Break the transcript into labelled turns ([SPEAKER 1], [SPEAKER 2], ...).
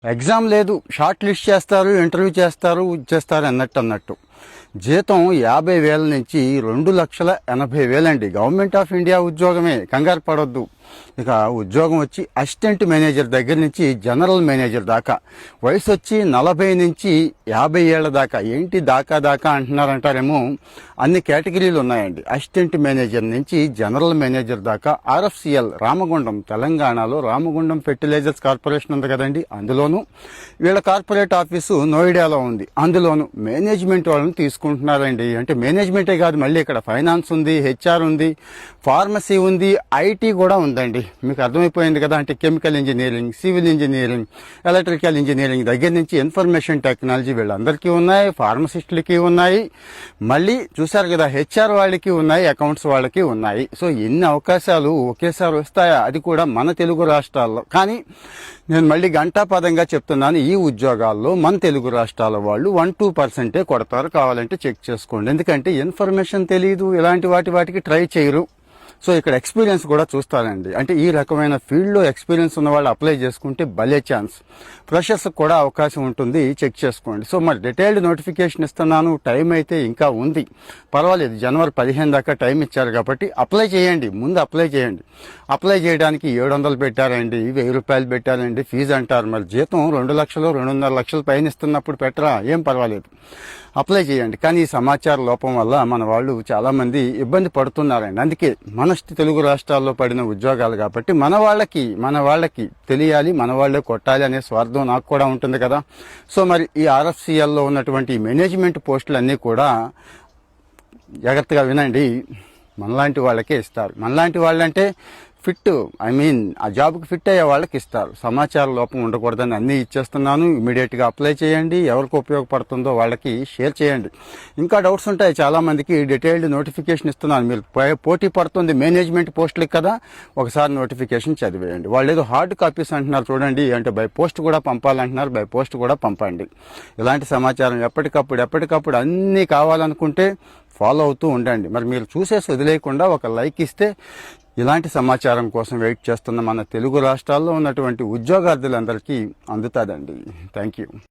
[SPEAKER 1] Exam లేదు, short list చేస్తారు, interview చేస్తారు, చేస్తారు అన్నట్టు జీతం 50,000 నుంచి 2,80,000 అండి. గవర్నమెంట్ ఆఫ్ ఇండియా ఉద్యోగమే, కంగారు పడొద్దు. ఇక ఉద్యోగం వచ్చి అసిస్టెంట్ మేనేజర్ దగ్గర నుంచి జనరల్ మేనేజర్ దాకా, వయసు వచ్చి 40 నుంచి 50 ఏళ్ల దాకా. ఏంటి దాకా అంటున్నారంటారేమో, అన్ని కేటగిరీలు ఉన్నాయండి. అసిస్టెంట్ మేనేజర్ నుంచి జనరల్ మేనేజర్ దాకా. ఆర్ఎఫ్సిఎల్ రామగుండం, తెలంగాణలో రామగుండం ఫెర్టిలైజర్స్ కార్పొరేషన్ ఉంది కదండి, అందులోను వీళ్ళ కార్పొరేట్ ఆఫీసు నోయిడాలో ఉంది, అందులోను మేనేజ్మెంట్ వాళ్ళని తీసుకుంటున్నారండి. అంటే మేనేజ్మెంటే కాదు, మళ్ళీ ఇక్కడ ఫైనాన్స్ ఉంది, హెచ్ఆర్ ఉంది, ఫార్మసీ ఉంది, ఐటీ కూడా ఉందండి. మీకు అర్థమైపోయింది కదా. అంటే chemical engineering, civil engineering, electrical engineering దగ్గర నుంచి ఇన్ఫర్మేషన్ టెక్నాలజీ వీళ్ళందరికీ ఉన్నాయి, ఫార్మసిస్టులకి ఉన్నాయి, మళ్ళీ చూశారు కదా హెచ్ఆర్ వాళ్ళకి ఉన్నాయి, అకౌంట్స్ వాళ్ళకి ఉన్నాయి. సో ఎన్ని అవకాశాలు ఒకేసారి వస్తాయా, అది కూడా మన తెలుగు రాష్ట్రాల్లో. కానీ నేను మళ్ళీ గంటాపదంగా చెప్తున్నాను, ఈ ఉద్యోగాల్లో మన తెలుగు రాష్ట్రాల వాళ్ళు 1-2% కొడతారు. కావాలంటే చెక్ చేసుకోండి. ఎందుకంటే ఇన్ఫర్మేషన్ తెలియదు, ఇలాంటి వాటికి ట్రై చేయరు. సో ఇక్కడ ఎక్స్పీరియన్స్ కూడా చూస్తారండి. అంటే ఈ రకమైన ఫీల్డ్లో ఎక్స్పీరియన్స్ ఉన్న వాళ్ళు అప్లై చేసుకుంటే భలే ఛాన్స్. ఫ్రెషర్స్కి కూడా అవకాశం ఉంటుంది, చెక్ చేసుకోండి. సో మరి డీటెయిల్డ్ నోటిఫికేషన్ ఇస్తున్నాను, టైం అయితే ఇంకా ఉంది, పర్వాలేదు. జనవరి 15 దాకా టైం ఇచ్చారు కాబట్టి అప్లై చేయండి, ముందు అప్లై చేయండి. అప్లై చేయడానికి 700 పెట్టారండి, 1000 రూపాయలు పెట్టారండి ఫీజు అంటారు. మరి జీతం 2 లక్షలు 2.5 లక్షలు పైన ఇస్తున్నప్పుడు పెట్టరా, ఏం పర్వాలేదు, అప్లై చేయండి. కానీ ఈ సమాచార లోపం వల్ల మన వాళ్ళు చాలామంది ఇబ్బంది పడుతున్నారండి. అందుకే మన తెలుగు రాష్ట్రాల్లో పడిన ఉద్యోగాలు కాబట్టి మన వాళ్ళకి తెలియాలి, మన వాళ్ళే కొట్టాలి అనే స్వార్థం నాకు కూడా ఉంటుంది కదా. సో మరి ఈ ఆర్ఎఫ్సిఎల్లో ఉన్నటువంటి మేనేజ్మెంట్ పోస్టులు అన్నీ కూడా జాగ్రత్తగా వినండి, మనలాంటి వాళ్ళకే ఇస్తారు. మనలాంటి వాళ్ళంటే ఫిట్, ఆ జాబ్కి ఫిట్ అయ్యే వాళ్ళకి ఇస్తారు. సమాచార లోపం ఉండకూడదని అన్నీ ఇచ్చేస్తున్నాను. ఇమీడియట్గా అప్లై చేయండి, ఎవరికి ఉపయోగపడుతుందో వాళ్ళకి షేర్ చేయండి. ఇంకా డౌట్స్ ఉంటాయి చాలామందికి, డీటెయిల్డ్ నోటిఫికేషన్ ఇస్తున్నాను. మీరు పోటీ పడుతుంది మేనేజ్మెంట్ పోస్టులకి కదా, ఒకసారి నోటిఫికేషన్ చదివేయండి. వాళ్ళు ఏదో హార్డ్ కాపీస్ అంటున్నారు చూడండి, అంటే బై పోస్ట్ కూడా పంపాలంటున్నారు, బై పోస్ట్ కూడా పంపండి. ఇలాంటి సమాచారం ఎప్పటికప్పుడు అన్నీ కావాలనుకుంటే ఫాలో అవుతూ ఉండండి. మరి మీరు చూసేసి వదిలేయకుండా ఒక లైక్ ఇస్తే ఇలాంటి సమాచారం కోసం వెయిట్ చేస్తున్న మన తెలుగు రాష్ట్రాల్లో ఉన్నటువంటి ఉద్యోగార్థులందరికీ అందుతుందండి. Thank you.